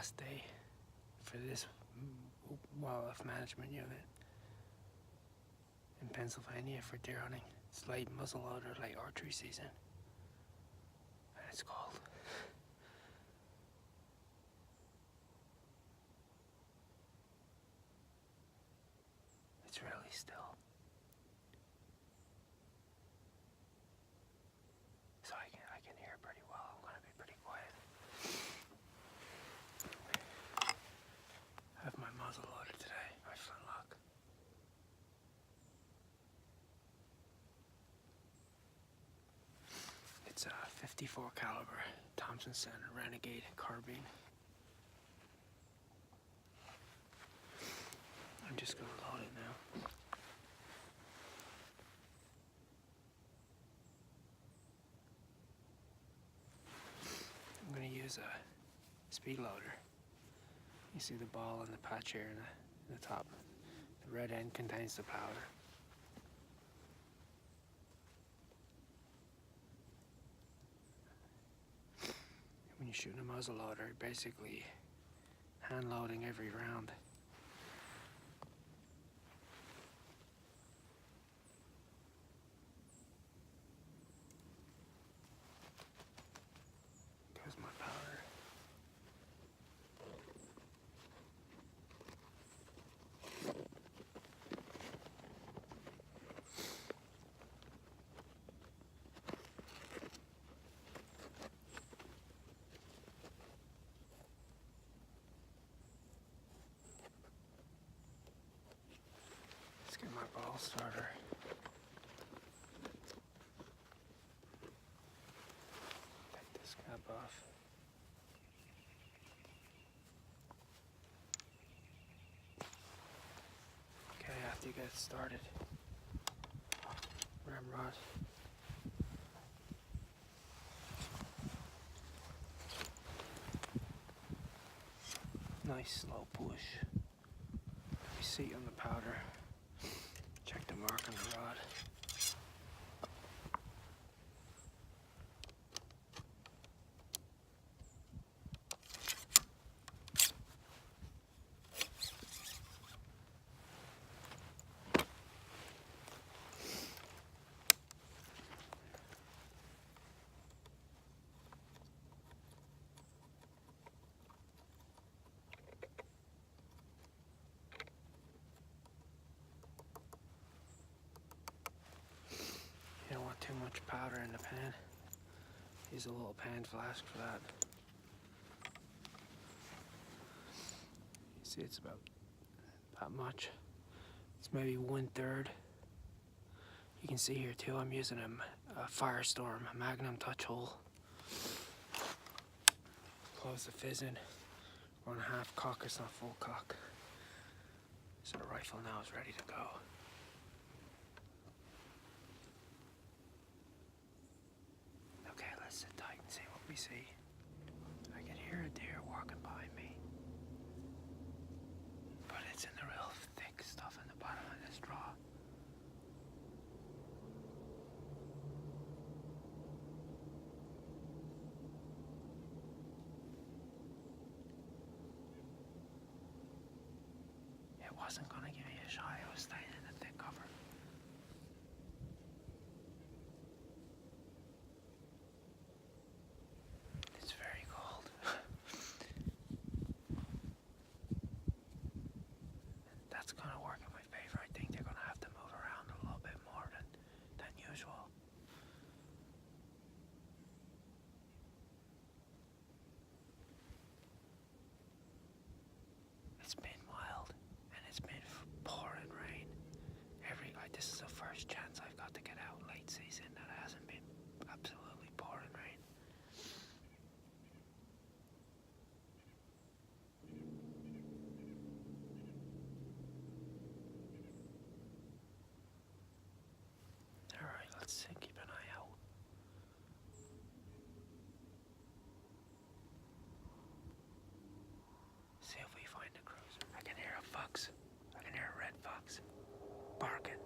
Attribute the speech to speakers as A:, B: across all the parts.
A: last day for this wildlife management unit in Pennsylvania for deer hunting. It's late muzzleloader, late archery season, and it's cold. It's really still. So I can hear pretty well. I'm gonna be pretty quiet. I have my muzzle loaded today, my flintlock. It's a 54 caliber Thompson Center Renegade carbine. I'm just gonna load it now. I'm gonna use a speed loader. You see the ball and the patch here in the top. The red end contains the powder. When you're shooting a muzzle loader, you're basically hand loading every round. There's my powder. Let's get my ball starter. Take this cap off. Okay, after you get started, ramrod. Nice slow push. Let me see on the powder. Check the mark on the rod. You don't want too much powder in the pan. Use a little pan flask for that. You see it's about that much. It's maybe 1/3. You can see here too, I'm using a Firestorm, a Magnum touch hole. Close the fizz in. Run half cock, it's not full cock. So the rifle now is ready to go. Okay, let's sit tight and see what we see. I can hear a deer walking by me. But it's in the real thick stuff in the bottom of this draw. It wasn't gonna give me a shot, it was staying in the thick cover. It's very cold. That's gonna work in my favor. I think they're gonna have to move around a little bit more than usual. It's been mild and it's been pouring rain. This is the first chance I've got to get out late season that hasn't been absolutely pouring rain. Alright, let's keep an eye out. See if we find a cruiser. I can hear a fox. I can hear a red fox barking.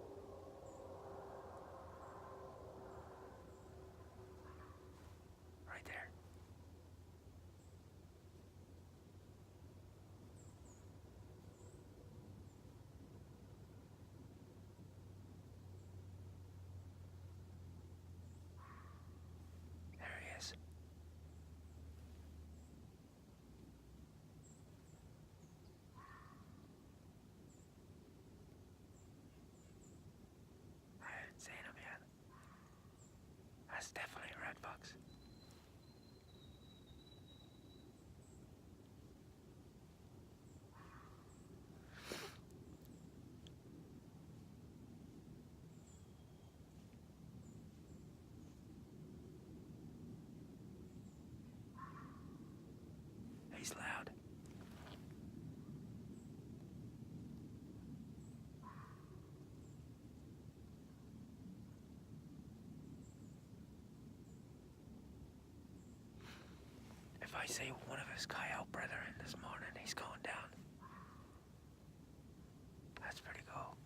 A: Right there. He's loud. If I see one of his coyote brethren this morning, he's going down. That's pretty cool.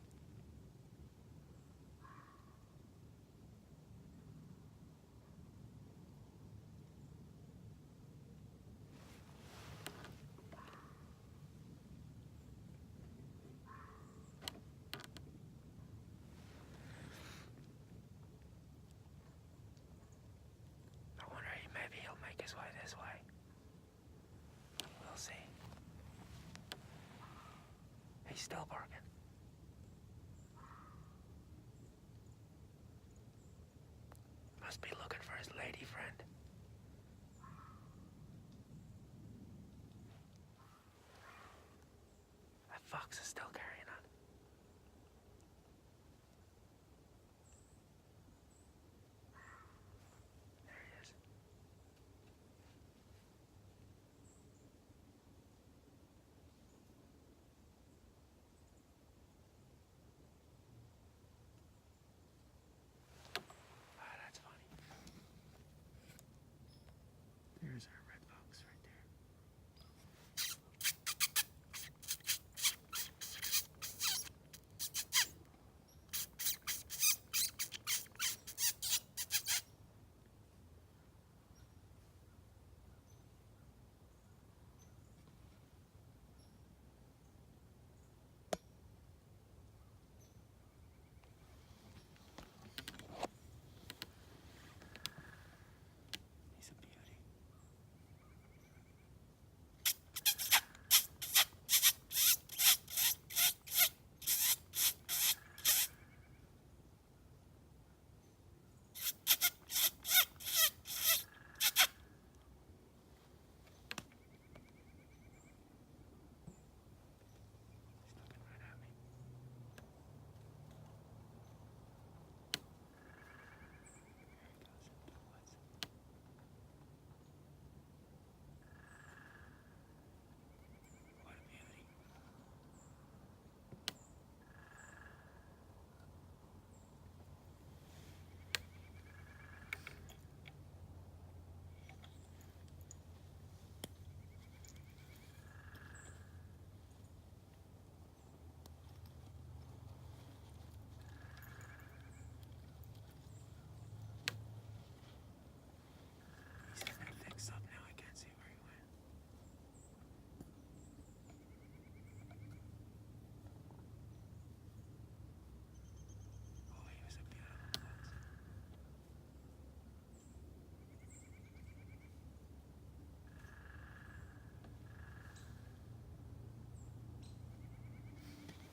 A: I wonder maybe he'll make his way this way. We'll see. He's still barking. Must be looking for his lady friend. That fox is still carrying on. There he is. Ah, that's funny. There's our red fox right there. He's a beauty. He's looking right at me. What a beauty. He's in that thick stuff now. I can't see where he went. Oh, he was a beautiful fox.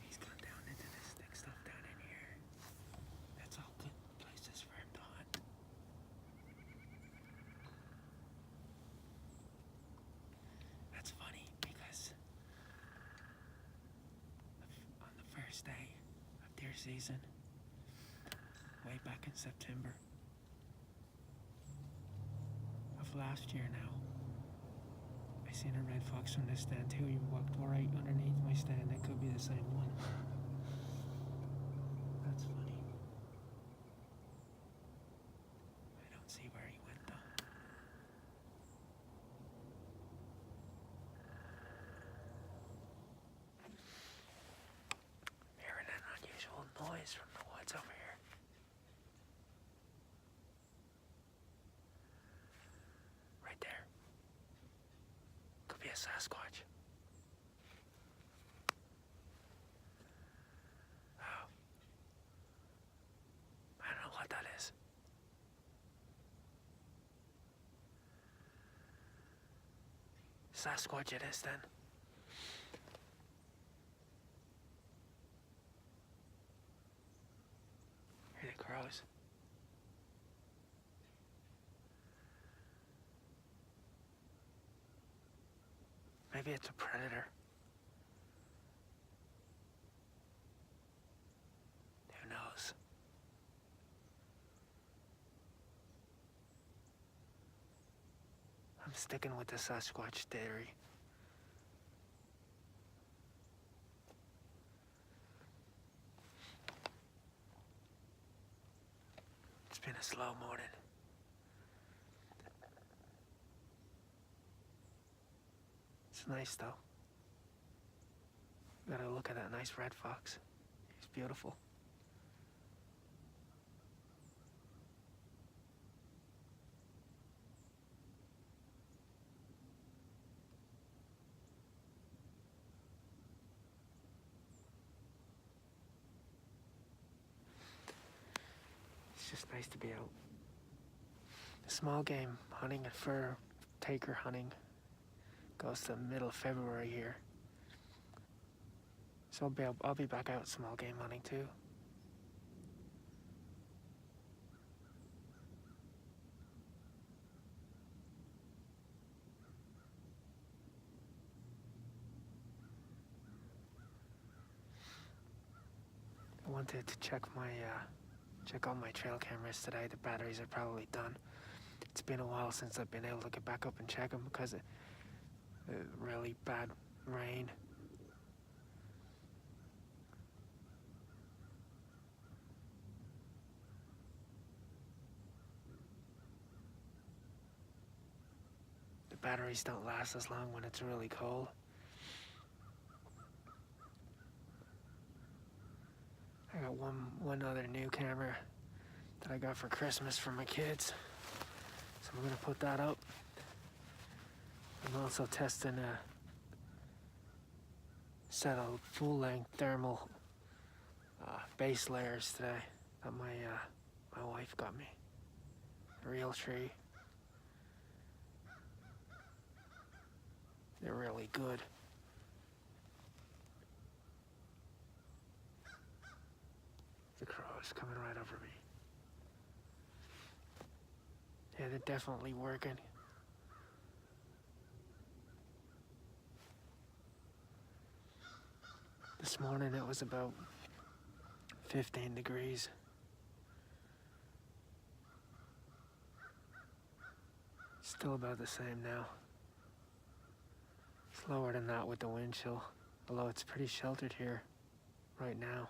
A: He's gone down into this thick stuff down in here. That's all good places for him to hunt. That's funny because on the first day of deer season, way back in September of last year now, I seen a red fox from this stand too. He walked right underneath my stand. That could be the same one. That's funny. I don't see where he went though. Hearing an unusual noise from the woods over here. Right there. Could be a Sasquatch. Oh. I don't know what that is. Sasquatch it is then. Hear the crows. Maybe it's a predator. Who knows? I'm sticking with the Sasquatch theory. It's been a slow morning. It's nice though. Gotta look at that nice red fox. He's beautiful. It's just nice to be out. Small game hunting and fur taker hunting goes to the middle of February here. So I'll be back out small game hunting too. I wanted to check all my trail cameras today. The batteries are probably done. It's been a while since I've been able to get back up and check them because of really bad rain. The batteries don't last as long when it's really cold. I got one other new camera that I got for Christmas for my kids. So I'm gonna put that up. I'm also testing a set of full-length thermal base layers today that my wife got me. A real tree. They're really good. The crow is coming right over me. Yeah, they're definitely working. This morning it was about 15 degrees. Still about the same now. It's lower than that with the wind chill, although it's pretty sheltered here right now.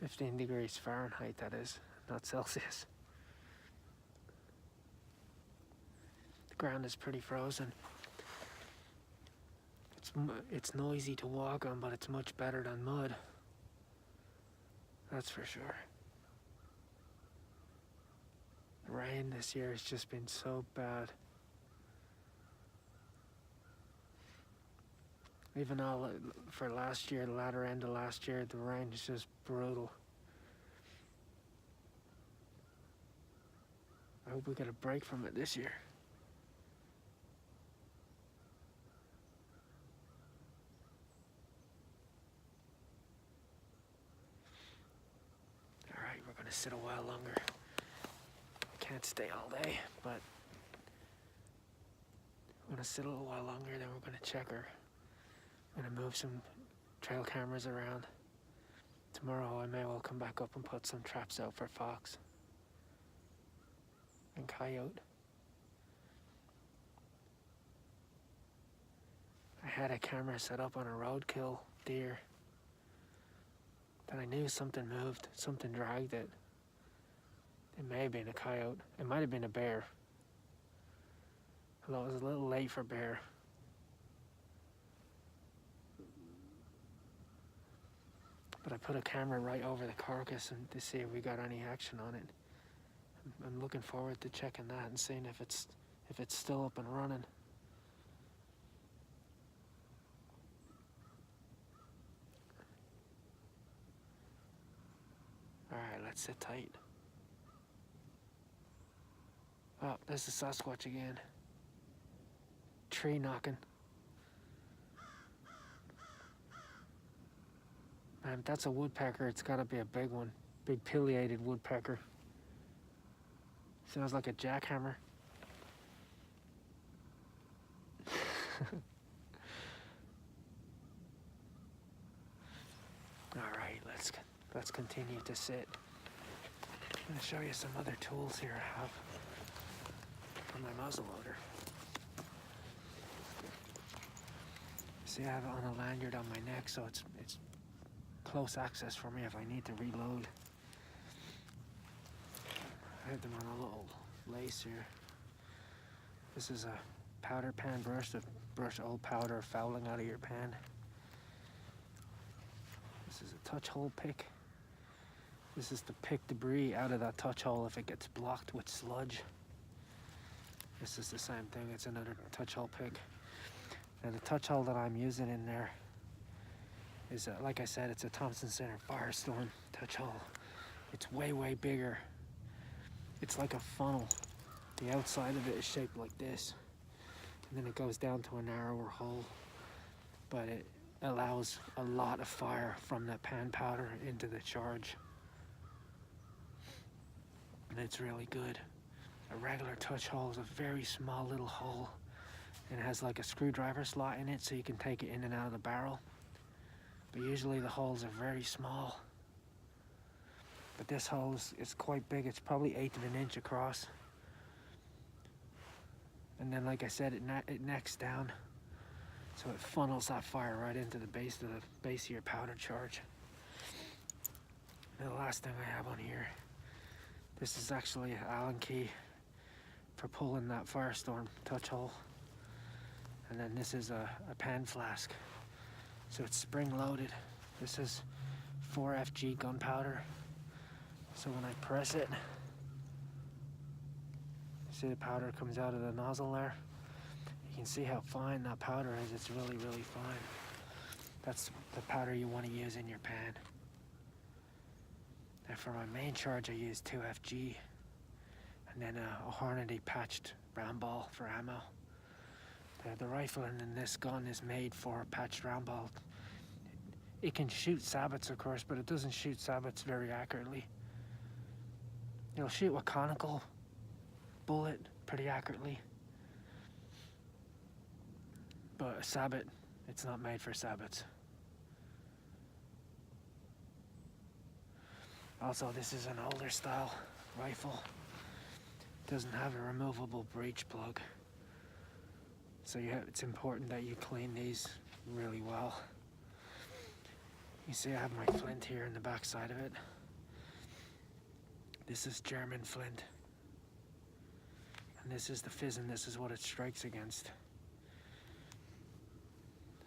A: "15 degrees Fahrenheit, that is, not Celsius. The ground is pretty frozen. It's noisy to walk on, but it's much better than mud. That's for sure. The rain this year has just been so bad. Even all for last year, the latter end of last year, the rain is just brutal. I hope we get a break from it this year. Alright, we're gonna sit a while longer. Can't stay all day, but we're gonna sit a little while longer, then we're gonna check her. I'm gonna move some trail cameras around. Tomorrow I may well come back up and put some traps out for fox and coyote. I had a camera set up on a roadkill deer that I knew something moved, something dragged it. It may have been a coyote. It might have been a bear. Although it was a little late for bear. But I put a camera right over the carcass and to see if we got any action on it. I'm looking forward to checking that and seeing if it's still up and running. Alright, let's sit tight. Oh, there's the Sasquatch again. Tree knocking. Man, if that's a woodpecker, it's gotta be a big one. Big pileated woodpecker. Sounds like a jackhammer. Alright, let's continue to sit. I'm going to show you some other tools here I have for my muzzle loader. See, I have it on a lanyard on my neck, so it's close access for me if I need to reload. I have them on a little lace here. This is a powder pan brush to brush old powder or fouling out of your pan. This is a touch hole pick. This is to pick debris out of that touch hole if it gets blocked with sludge. This is the same thing, it's another touch hole pick. And the touch hole that I'm using in there is, like I said, it's a Thompson Center Firestorm touch hole. It's way, way bigger. It's like a funnel. The outside of it is shaped like this. And then it goes down to a narrower hole. But it allows a lot of fire from the pan powder into the charge. And it's really good. A regular touch hole is a very small little hole. And it has like a screwdriver slot in it so you can take it in and out of the barrel. But usually the holes are very small. But this hole is quite big. It's probably 1/8 of an inch across. And then, like I said, it necks down. So it funnels that fire right into the base of your powder charge. And the last thing I have on here, this is actually an Allen key for pulling that Firestorm touch hole. And then this is a pan flask. So it's spring loaded. This is 4FG gunpowder. So when I press it, see the powder comes out of the nozzle there? You can see how fine that powder is. It's really, really fine. That's the powder you want to use in your pan. And for my main charge, I use 2FG. And then a Hornady patched round ball for ammo. The rifle in this gun is made for patched round ball. It can shoot sabots, of course, but it doesn't shoot sabots very accurately. It'll shoot a conical bullet pretty accurately. But a sabot, it's not made for sabots. Also, this is an older style rifle. It doesn't have a removable breech plug. So it's important that you clean these really well. You see I have my flint here in the back side of it. This is German flint. And this is the fizz, and this is what it strikes against.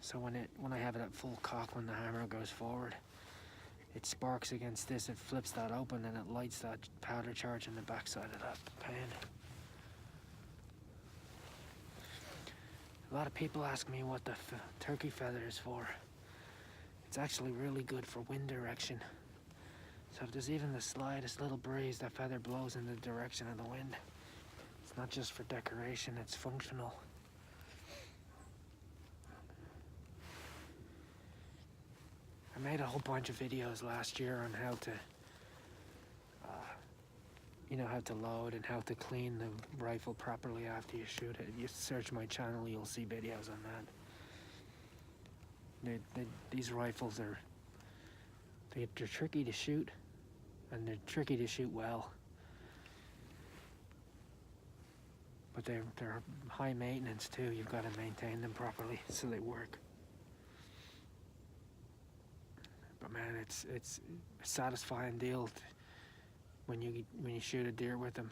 A: So when I have it at full cock, when the hammer goes forward, it sparks against this, it flips that open, and it lights that powder charge in the back side of that pan. A lot of people ask me what the turkey feather is for. It's actually really good for wind direction. So if there's even the slightest little breeze, that feather blows in the direction of the wind. It's not just for decoration, it's functional. I made a whole bunch of videos last year on how to how to load and how to clean the rifle properly after you shoot it. If you search my channel, you'll see videos on that. These rifles they're tricky to shoot, and they're tricky to shoot well. But they're high maintenance too. You've got to maintain them properly so they work. But man, it's a satisfying deal when you shoot a deer with them.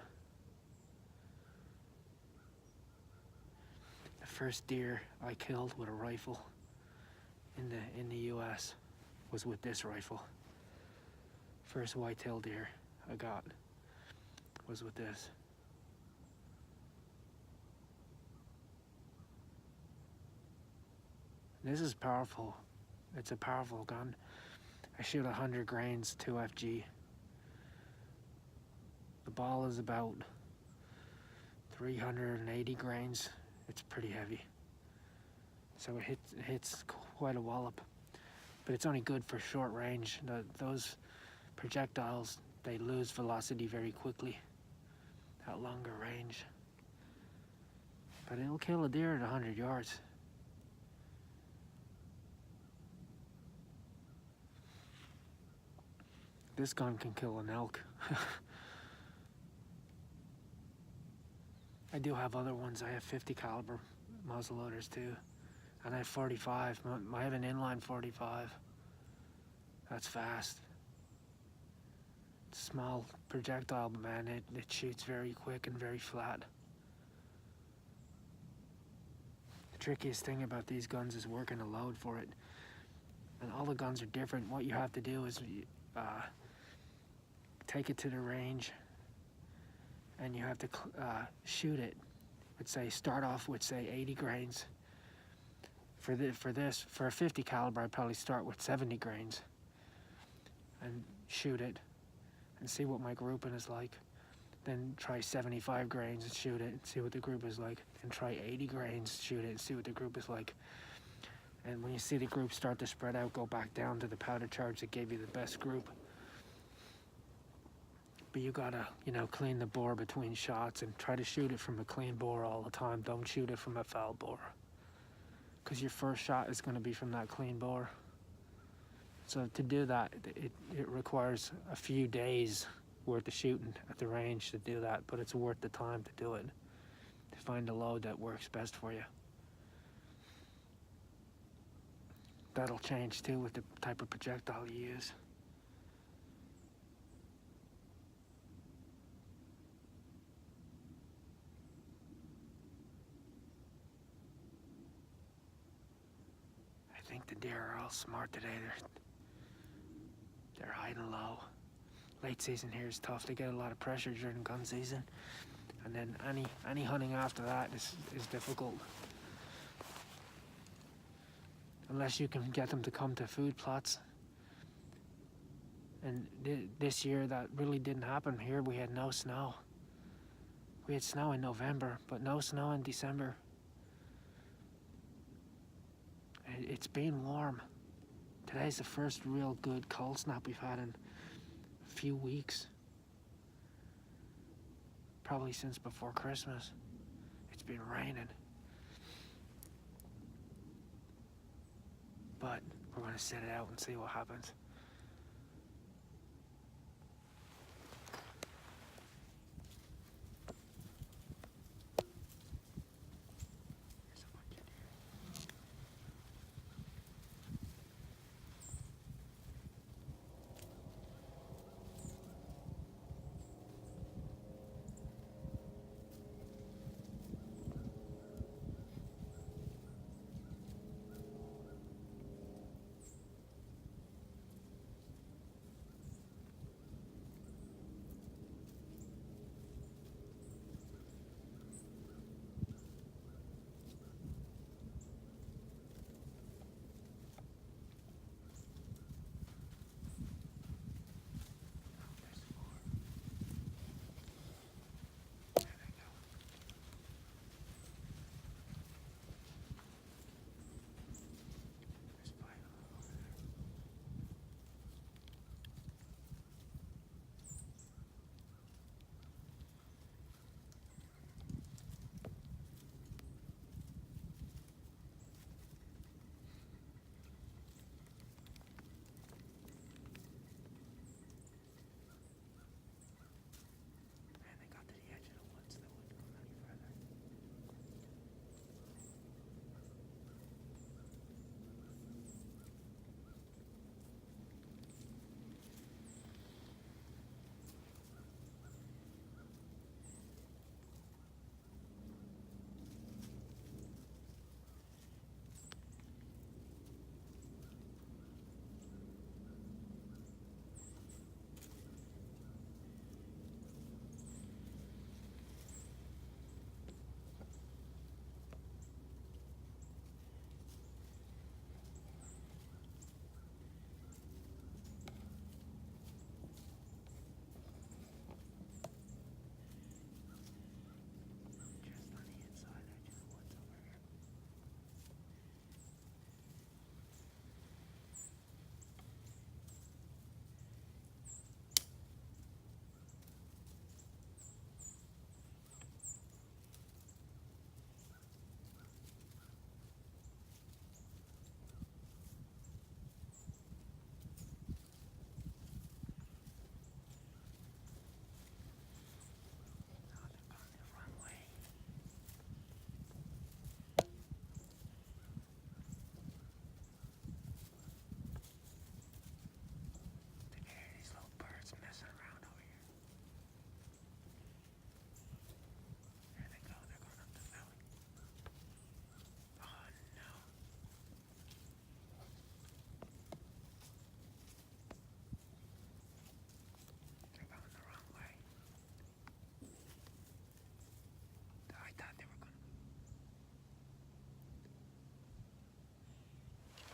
A: The first deer I killed with a rifle in the US was with this rifle. First whitetail deer I got was with this. This is powerful. It's a powerful gun. I shoot 100 grains 2FG. The ball is about 380 grains. It's pretty heavy. So it hits quite a wallop. But it's only good for short range. Those projectiles, they lose velocity very quickly at longer range. But it'll kill a deer at 100 yards. This gun can kill an elk. I do have other ones. I have 50 caliber muzzle loaders too, and I have 45. I have an inline 45. That's fast. Small projectile, but man, it shoots very quick and very flat. The trickiest thing about these guns is working a load for it. And all the guns are different. What you have to do is take it to the range, and you have to shoot it. Would say start off with say 80 grains. For a 50 caliber, I'd probably start with 70 grains and shoot it and see what my grouping is like. Then try 75 grains and shoot it and see what the group is like. And try 80 grains, shoot it and see what the group is like. And when you see the group start to spread out, go back down to the powder charge that gave you the best group. But you gotta, clean the bore between shots and try to shoot it from a clean bore all the time. Don't shoot it from a foul bore, because your first shot is gonna be from that clean bore. So to do that, it requires a few days worth of shooting at the range to do that, but it's worth the time to do it, to find a load that works best for you. That'll change too with the type of projectile you use. I think the deer are all smart today. They're hiding low. Late season here is tough. They get a lot of pressure during gun season, and then any hunting after that is difficult. Unless you can get them to come to food plots. And this year that really didn't happen here. We had no snow. We had snow in November, but no snow in December. It's been warm. Today's the first real good cold snap we've had in a few weeks. Probably since before Christmas. It's been raining. But we're gonna sit it out and see what happens.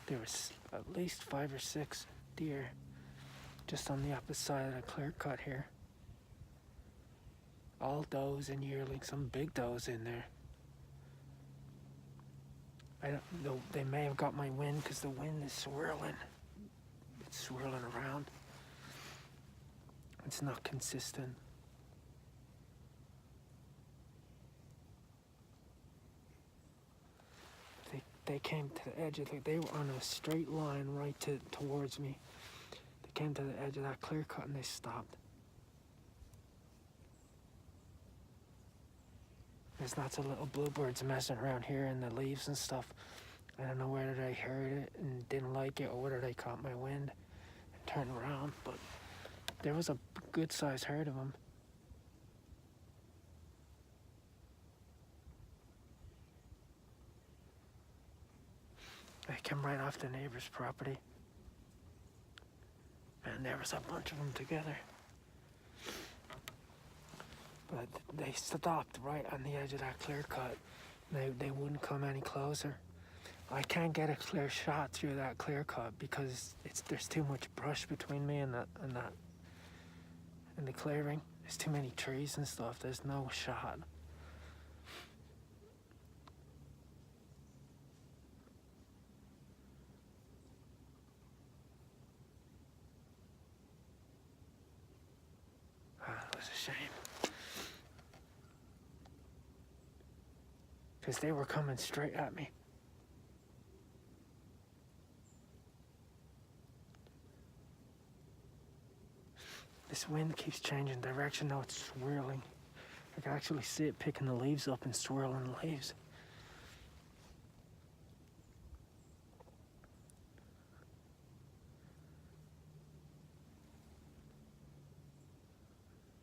A: There was at least 5 or 6 deer just on the opposite side of the clear cut here. All does and yearlings, some big does in there. I don't know, they may have got my wind because the wind is swirling. It's swirling around. It's not consistent. They came to the edge of the, they were on a straight line right towards me. They came to the edge of that clear cut and they stopped. There's lots of little bluebirds messing around here in the leaves and stuff. I don't know whether they heard it and didn't like it or whether they caught my wind and turned around, but there was a good sized herd of them. They came right off the neighbor's property. And there was a bunch of them together. But they stopped right on the edge of that clear cut. They wouldn't come any closer. I can't get a clear shot through that clear cut because there's too much brush between me and the clearing. There's too many trees and stuff. There's no shot. It was a shame. Because they were coming straight at me. This wind keeps changing direction now. It's swirling. I can actually see it picking the leaves up and swirling the leaves.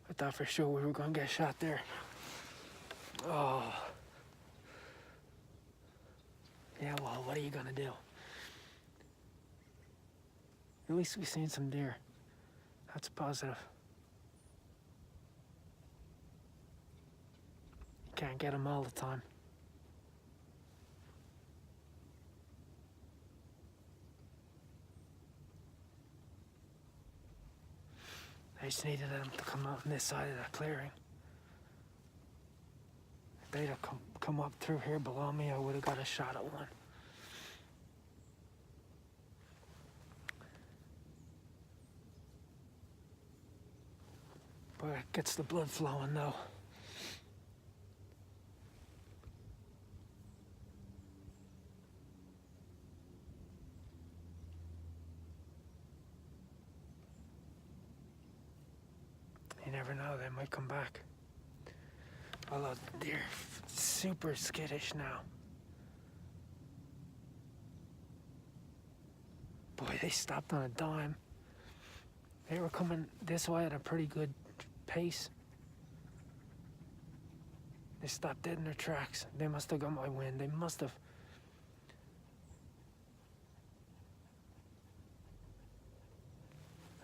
A: I thought for sure we were going to get shot there. Oh. Yeah, well, what are you going to do? At least we've seen some deer. That's positive. You can't get them all the time. I just needed them to come out on this side of that clearing. If they'd have come up through here below me, I would have got a shot at one. But it gets the blood flowing though. You never know, they might come back. Although they're super skittish now. Boy, they stopped on a dime. They were coming this way at a pretty good pace. They stopped dead in their tracks. They must have got my wind. They must have.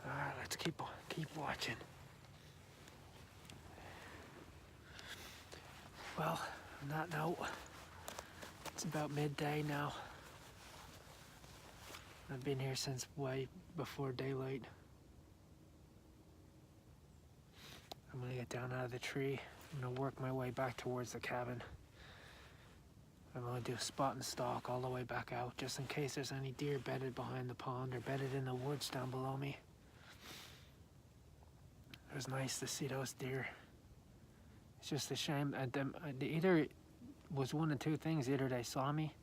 A: All right, let's keep watching. Well, on that note, it's about midday now. I've been here since way before daylight. I'm gonna get down out of the tree. I'm gonna work my way back towards the cabin. I'm gonna do a spot and stalk all the way back out, just in case there's any deer bedded behind the pond or bedded in the woods down below me. It was nice to see those deer. It's just a shame. Either it was one of two things. Either they saw me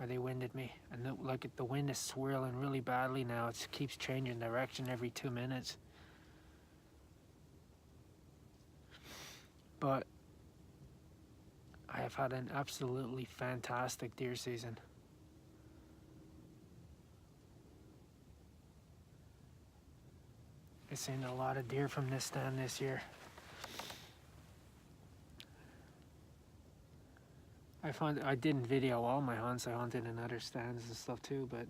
A: or they winded me. And the wind is swirling really badly now. It keeps changing direction every 2 minutes. But I have had an absolutely fantastic deer season. I've seen a lot of deer from this stand this year. I didn't video all my hunts. I hunted in other stands and stuff too, but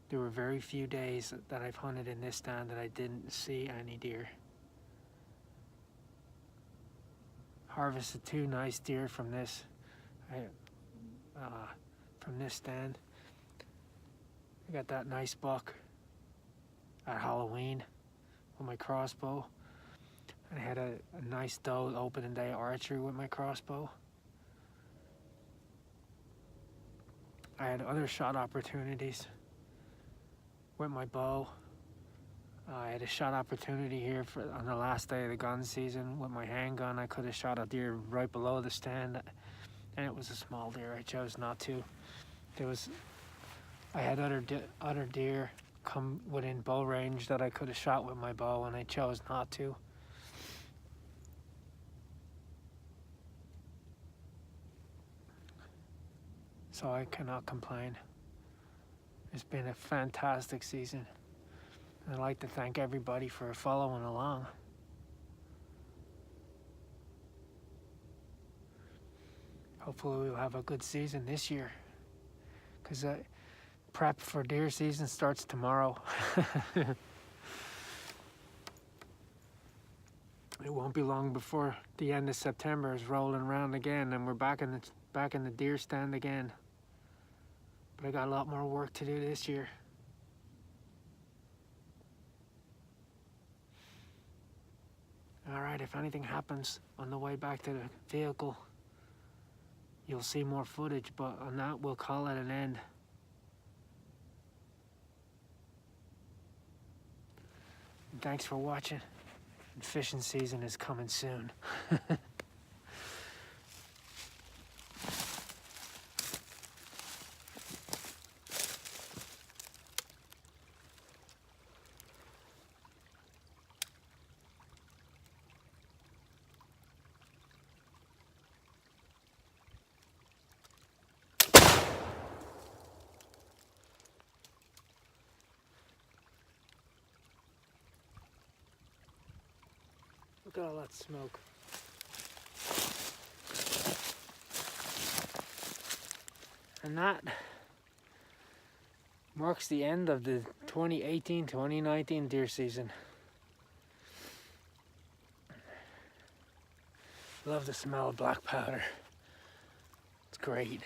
A: there were very few days that I've hunted in this stand that I didn't see any deer. Harvested 2 nice deer from this. from this stand. I got that nice buck at Halloween with my crossbow. I had a nice doe opening day archery with my crossbow. I had other shot opportunities with my bow. I had a shot opportunity here on the last day of the gun season with my handgun. I could have shot a deer right below the stand, and it was a small deer. I chose not to. I had other deer come within bow range that I could have shot with my bow, and I chose not to. So I cannot complain. It's been a fantastic season. I'd like to thank everybody for following along. Hopefully we'll have a good season this year, because prep for deer season starts tomorrow. It won't be long before the end of September is rolling around again, and we're back in the deer stand again. But I got a lot more work to do this year. Alright, if anything happens on the way back to the vehicle, you'll see more footage, but on that we'll call it an end. And thanks for watching. And fishing season is coming soon. Look at all that smoke. And that marks the end of the 2018-2019 deer season. Love the smell of black powder. It's great.